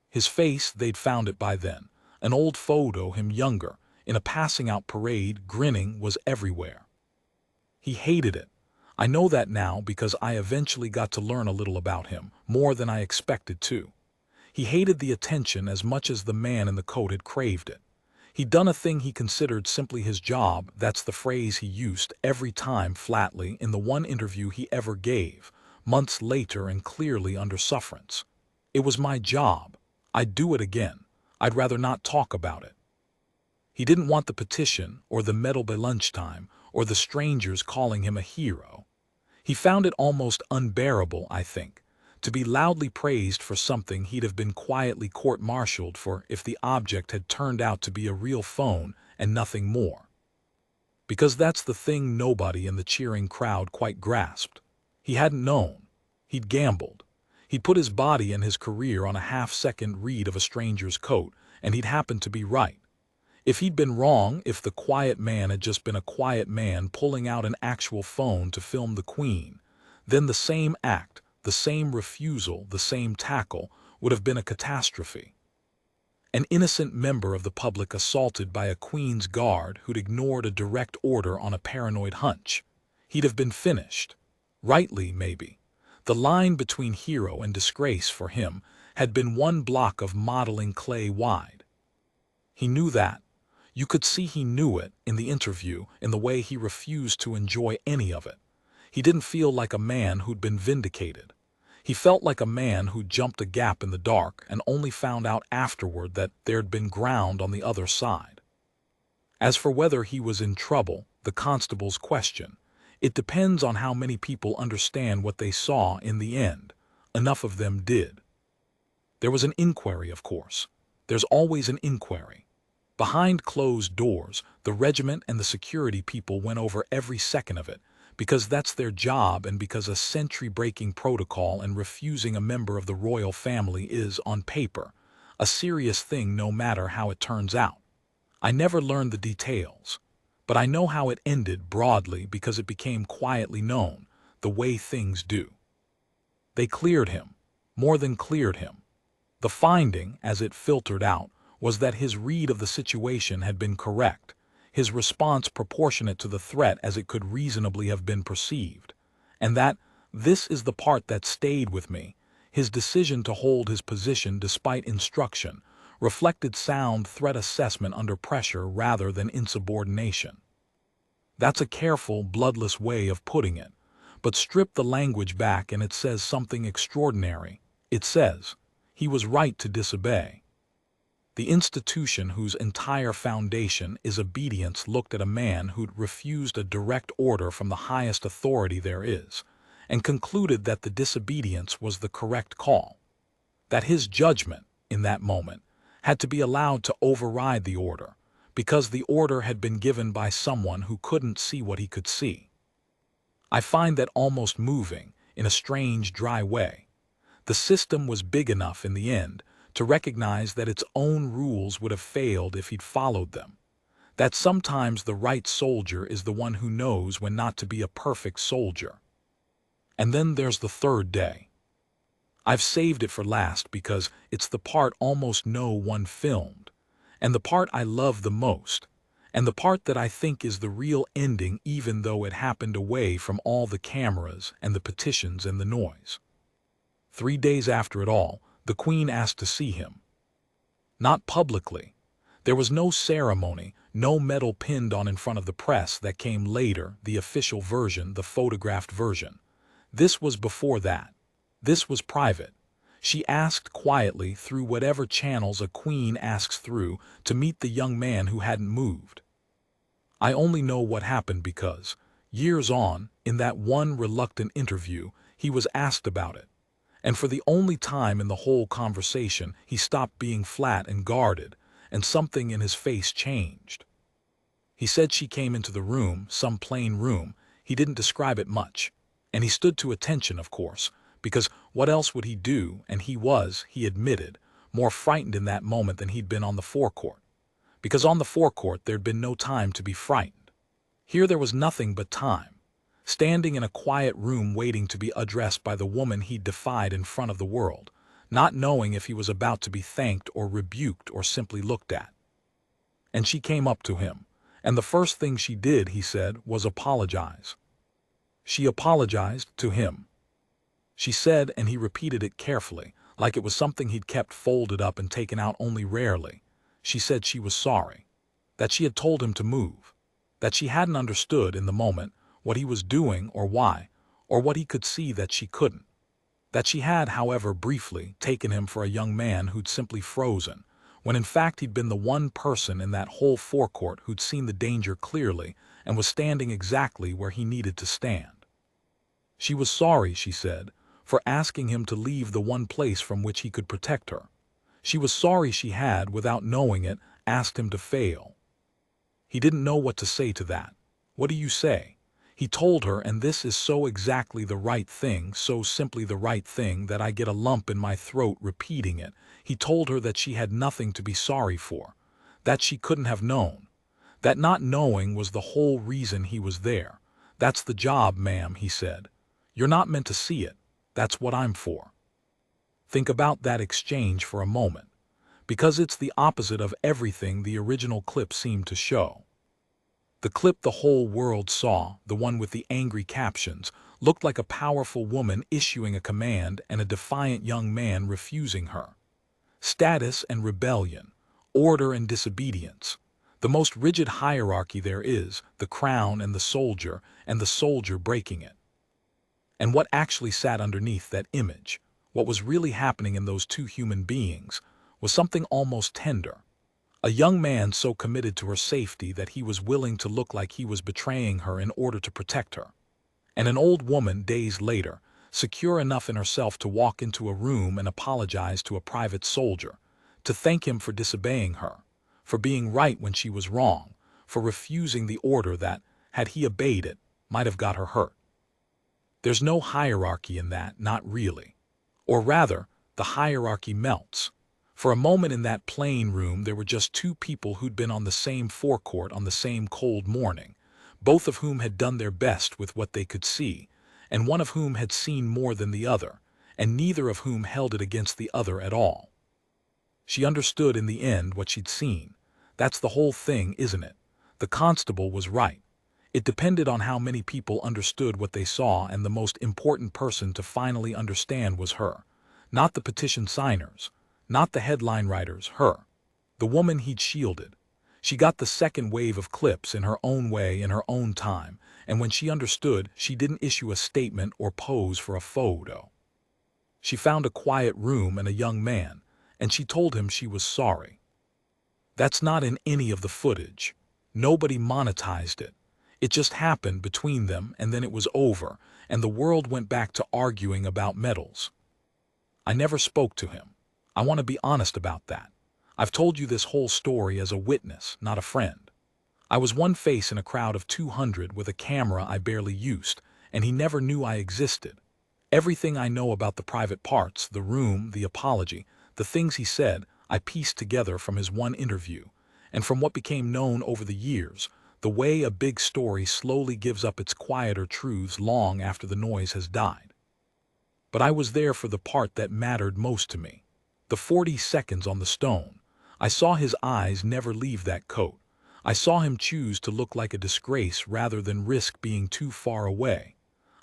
His face, they'd found it by then. An old photo, him younger, in a passing-out parade, grinning, was everywhere. He hated it. I know that now because I eventually got to learn a little about him, more than I expected to. He hated the attention as much as the man in the coat had craved it. He'd done a thing he considered simply his job. That's the phrase he used every time flatly in the one interview he ever gave, months later and clearly under sufferance. It was my job. I'd do it again. I'd rather not talk about it. He didn't want the petition or the medal by lunchtime or the strangers calling him a hero. He found it almost unbearable, I think, to be loudly praised for something he'd have been quietly court-martialed for if the object had turned out to be a real phone and nothing more. Because that's the thing nobody in the cheering crowd quite grasped. He hadn't known. He'd gambled. He'd put his body and his career on a half-second read of a stranger's coat, and he'd happened to be right. If he'd been wrong, if the quiet man had just been a quiet man pulling out an actual phone to film the Queen, then the same act, the same refusal, the same tackle would have been a catastrophe. An innocent member of the public assaulted by a Queen's guard who'd ignored a direct order on a paranoid hunch. He'd have been finished. Rightly, maybe. The line between hero and disgrace for him had been one block of modeling clay wide. He knew that. You could see he knew it in the interview, in the way he refused to enjoy any of it. He didn't feel like a man who'd been vindicated. He felt like a man who'd jumped a gap in the dark and only found out afterward that there'd been ground on the other side. As for whether he was in trouble, the constable's question, it depends on how many people understand what they saw in the end. Enough of them did. There was an inquiry, of course. There's always an inquiry. Behind closed doors, the regiment and the security people went over every second of it, because that's their job and because a century-breaking protocol and refusing a member of the royal family is, on paper, a serious thing no matter how it turns out. I never learned the details, but I know how it ended broadly because it became quietly known, the way things do. They cleared him, more than cleared him. The finding, as it filtered out, was that his read of the situation had been correct, his response proportionate to the threat as it could reasonably have been perceived, and that, this is the part that stayed with me, his decision to hold his position despite instruction, reflected sound threat assessment under pressure rather than insubordination. That's a careful, bloodless way of putting it, but strip the language back and it says something extraordinary. It says, he was right to disobey. The institution whose entire foundation is obedience looked at a man who'd refused a direct order from the highest authority there is, and concluded that the disobedience was the correct call. That his judgment, in that moment, had to be allowed to override the order, because the order had been given by someone who couldn't see what he could see. I find that almost moving, in a strange, dry way. The system was big enough in the end to recognize that its own rules would have failed if he'd followed them. That sometimes the right soldier is the one who knows when not to be a perfect soldier. And then there's the third day. I've saved it for last because it's the part almost no one filmed, and the part I love the most, and the part that I think is the real ending even though it happened away from all the cameras and the petitions and the noise. 3 days after it all, the Queen asked to see him. Not publicly. There was no ceremony, no medal pinned on in front of the press that came later, the official version, the photographed version. This was before that. This was private. She asked quietly through whatever channels a queen asks through to meet the young man who hadn't moved. I only know what happened because, years on, in that one reluctant interview, he was asked about it. And for the only time in the whole conversation, he stopped being flat and guarded, and something in his face changed. He said she came into the room, some plain room, he didn't describe it much, and he stood to attention, of course, because what else would he do, and he was, he admitted, more frightened in that moment than he'd been on the forecourt. Because on the forecourt there'd been no time to be frightened. Here there was nothing but time. Standing in a quiet room waiting to be addressed by the woman he'd defied in front of the world, not knowing if he was about to be thanked or rebuked or simply looked at. And she came up to him, and the first thing she did, he said, was apologize. She apologized to him. She said, and he repeated it carefully, like it was something he'd kept folded up and taken out only rarely. She said she was sorry. that she had told him to move, that she hadn't understood in the moment what he was doing or why, or what he could see that she couldn't. That she had, however, briefly taken him for a young man who'd simply frozen, when in fact he'd been the one person in that whole forecourt who'd seen the danger clearly and was standing exactly where he needed to stand. She was sorry, she said, for asking him to leave the one place from which he could protect her. She was sorry she had, without knowing it, asked him to fail. He didn't know what to say to that. What do you say? He told her, and this is so exactly the right thing, so simply the right thing that I get a lump in my throat repeating it. He told her that she had nothing to be sorry for, that she couldn't have known, that not knowing was the whole reason he was there. That's the job, ma'am, he said. You're not meant to see it. That's what I'm for. Think about that exchange for a moment, because it's the opposite of everything the original clip seemed to show. The clip the whole world saw, the one with the angry captions, looked like a powerful woman issuing a command and a defiant young man refusing her. Status and rebellion, order and disobedience. The most rigid hierarchy there is, the crown and the soldier breaking it. And what actually sat underneath that image, what was really happening in those two human beings, was something almost tender. A young man so committed to her safety that he was willing to look like he was betraying her in order to protect her. And an old woman, days later, secure enough in herself to walk into a room and apologize to a private soldier, to thank him for disobeying her, for being right when she was wrong, for refusing the order that, had he obeyed it, might have got her hurt. There's no hierarchy in that, not really. Or rather, the hierarchy melts. For a moment in that plain room there were just two people who'd been on the same forecourt on the same cold morning, both of whom had done their best with what they could see, and one of whom had seen more than the other, and neither of whom held it against the other at all. She understood in the end what she'd seen. That's the whole thing, isn't it? The constable was right. It depended on how many people understood what they saw, and the most important person to finally understand was her. Not the petition signers, not the headline writers, her. The woman he'd shielded. She got the second wave of clips in her own way, in her own time, and when she understood, she didn't issue a statement or pose for a photo. She found a quiet room and a young man, and she told him she was sorry. That's not in any of the footage. Nobody monetized it. It just happened between them, and then it was over, and the world went back to arguing about medals. I never spoke to him. I want to be honest about that. I've told you this whole story as a witness, not a friend. I was one face in a crowd of 200 with a camera I barely used, and he never knew I existed. Everything I know about the private parts, the room, the apology, the things he said, I pieced together from his one interview, and from what became known over the years, the way a big story slowly gives up its quieter truths long after the noise has died. But I was there for the part that mattered most to me. The 40 seconds on the stone. I saw his eyes never leave that coat. I saw him choose to look like a disgrace rather than risk being too far away.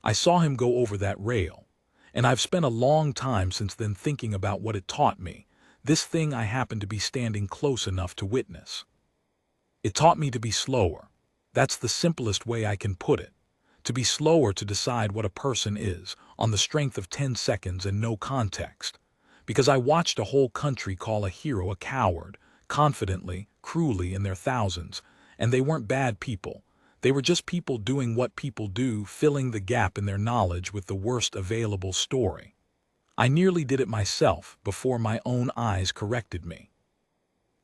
I saw him go over that rail. And I've spent a long time since then thinking about what it taught me, this thing I happened to be standing close enough to witness. It taught me to be slower. That's the simplest way I can put it. To be slower to decide what a person is, on the strength of 10 seconds and no context. Because I watched a whole country call a hero a coward, confidently, cruelly in their thousands, and they weren't bad people. They were just people doing what people do, filling the gap in their knowledge with the worst available story. I nearly did it myself before my own eyes corrected me.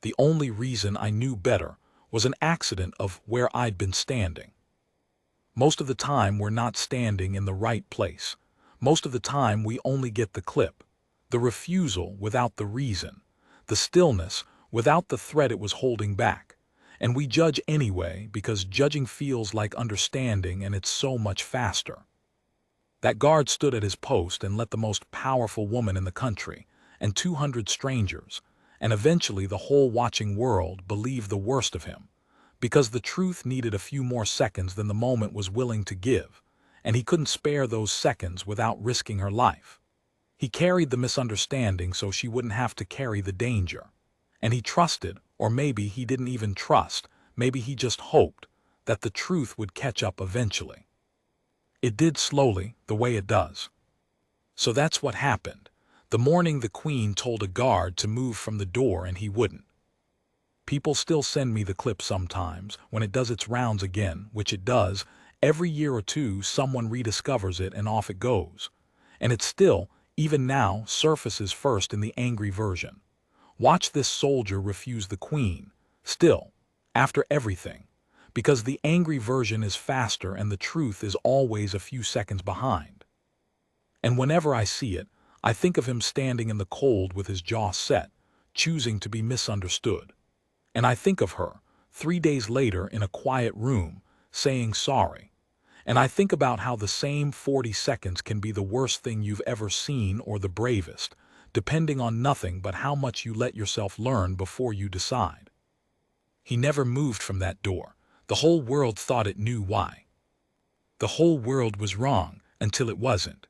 The only reason I knew better was an accident of where I'd been standing. Most of the time we're not standing in the right place. Most of the time we only get the clip. The refusal without the reason, the stillness without the threat it was holding back. And we judge anyway because judging feels like understanding, and it's so much faster. That guard stood at his post and let the most powerful woman in the country, and 200 strangers, and eventually the whole watching world, believe the worst of him, because the truth needed a few more seconds than the moment was willing to give, and he couldn't spare those seconds without risking her life. He carried the misunderstanding so she wouldn't have to carry the danger. And he trusted, or maybe he didn't even trust, maybe he just hoped that the truth would catch up eventually. It did slowly, the way it does. So that's what happened. The morning the Queen told a guard to move from the door and he wouldn't. People still send me the clip sometimes when it does its rounds again, which it does. Every year or two someone rediscovers it and off it goes. And it still, even now, surfaces first in the angry version. Watch this soldier refuse the Queen, still, after everything, because the angry version is faster and the truth is always a few seconds behind. And whenever I see it, I think of him standing in the cold with his jaw set, choosing to be misunderstood. And I think of her, 3 days later in a quiet room, saying sorry. And I think about how the same 40 seconds can be the worst thing you've ever seen or the bravest, depending on nothing but how much you let yourself learn before you decide. He never moved from that door. The whole world thought it knew why. The whole world was wrong until it wasn't.